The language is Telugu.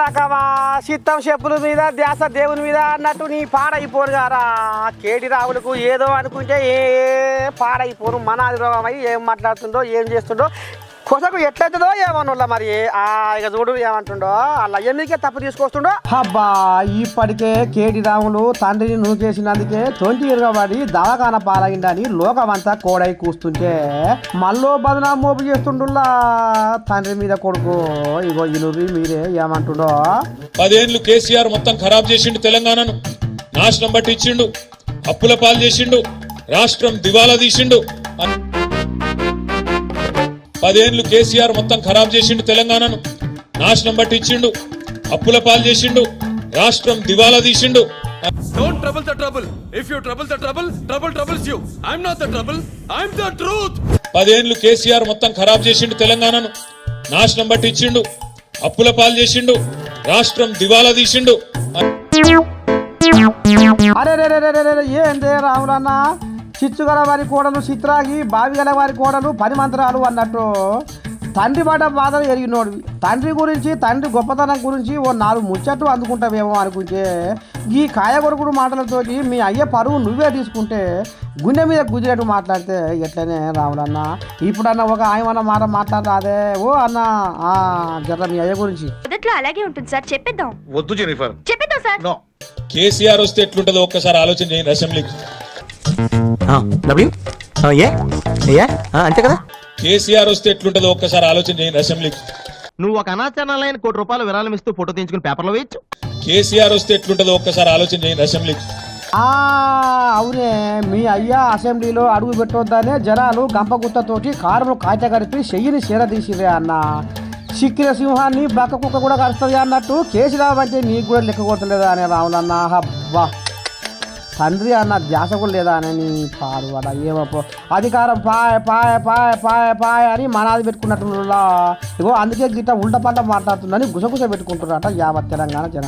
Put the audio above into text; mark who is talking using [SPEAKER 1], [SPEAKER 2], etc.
[SPEAKER 1] లకమా చిత్తం చెప్పుల మీద ధ్యాస దేవుని మీద అన్నట్టు నీ పాడైపోరు గారా. కేటి రావులకు ఏదో అనుకుంటే ఏ పాడైపోరు. మనాది రోగం అయ్యి ఏం మాట్లాడుతుండో ఏం చేస్తుండో కొసకు ఎట్లయితుందో ఏమన్నా మరి ఇక చూడు ఏమంటుండో అలా ఎందుకే తప్పు తీసుకొస్తుండో. అబ్బా ఇప్పటికే కేటి రాములు తండ్రిని నూకేసినందుకే తొంటి ఇరగబడి దవాఖాన పాలైందని లోకమంతా కోడై కూస్తుంటే మళ్ళీ బదనా మోపు చేస్తుండులా తండ్రి మీద కొడుకు. ఇగో ఇనురి మీరే ఏమంటుండో.
[SPEAKER 2] 10 ఏళ్ళు కేసీఆర్ మొత్తం ఖరాబ్ చేసిండు, తెలంగాణను నాశనం పట్టించిండు, అప్పుల పాలు చేసిండు, రాష్ట్రం దివాలా తీసిండు. 10 ఏళ్ళు కేసీఆర్ మొత్తం ఖరాబ్ చేసిండు, తెలంగాణను నాశనం పట్టించిండు, అప్పుల పాలు చేసిండు, రాష్ట్రం దివాలా తీసిండు.
[SPEAKER 3] Don't trouble the trouble. If you trouble the trouble, trouble troubles you. I'm not the trouble. I'm the truth.
[SPEAKER 2] 10 ఏళ్ళు కేసీఆర్ మొత్తం ఖరాబ్ చేసిండు, తెలంగాణను నాశనం పట్టించిండు, అప్పుల పాలు చేసిండు, రాష్ట్రం దివాలా తీసిండు.
[SPEAKER 1] అరే ఏందే రాములన్న, చిచ్చుగల వారి కోడలు చిత్రాగి, బావి గల వారి కోడలు 10 మంత్రాలు అన్నట్టు తండ్రి పడ్డ బాధలు ఎరిగినోడు. తండ్రి గురించి, తండ్రి గొప్పతనం గురించి ఓ 4 ముచ్చట్లు అందుకుంటావేమో అనుకుంటే ఈ కాయగొరకుడు మాటలతోటి మీ అయ్య పరువు నువ్వే తీసుకుంటే గుండె మీద గుజినట్టు మాట్లాడితే ఎట్లనే రాములన్న. ఇప్పుడన్నా ఒక ఆయమన్న మాట మాట్లాడరాదే ఓ అన్న జర మీ అయ్య గురించి.
[SPEAKER 4] అలాగే ఉంటుంది సార్, చెప్పేద్దాం.
[SPEAKER 5] వద్దు జెనిఫర్,
[SPEAKER 4] చెప్పేద్దాం సార్.
[SPEAKER 2] కేసీఆర్ వస్తే ఎట్లుంటుందో ఒక్కసారి ఆలోచన చేయండి అసెంబ్లీకి.
[SPEAKER 6] అంతే కదా.
[SPEAKER 2] కేసీఆర్ వస్తే ఎట్లుంటుందో ఒక్కసారి ఆలోచన చేయండి అసెంబ్లీకి.
[SPEAKER 6] నువ్వు ఒక అనాచరణలైన ₹1 విరాళం ఇస్తూ ఫోటో తీయించుకుని పేపర్లో వేయచ్చు.
[SPEAKER 2] కేసీఆర్ వస్తే ఎట్లుంటుందో ఒక్కసారి ఆలోచన చేయండి అసెంబ్లీకి.
[SPEAKER 1] అవునే, మీ అయ్యా అసెంబ్లీలో అడుగు పెట్టొద్దనే జనాలు గంపగుత్తతోటి కారును కాచ గడిపి చెయ్యిని చీరదీసిరే అన్న. సిక్కిన సింహాన్ని బక్క కుక్క కూడా కలుస్తుంది అన్నట్టు కేసీరావు అంటే నీకు కూడా లెక్క కొట్టలేదా అనే రావులన్న. హబ్బా తండ్రి అన్న ధ్యాస కూడా లేదా అని నీ పాడు అలా ఏమో అధికారం పాయ పాయ పాయ పాయ పాయ అని మనాది పెట్టుకున్నట్టు. ఇగో అందుకే గిట్ట ఉల్టపల్ట మాట్లాడుతుందని గుసగుస పెట్టుకుంటున్నారట యావత్ తెలంగాణ జనాలు.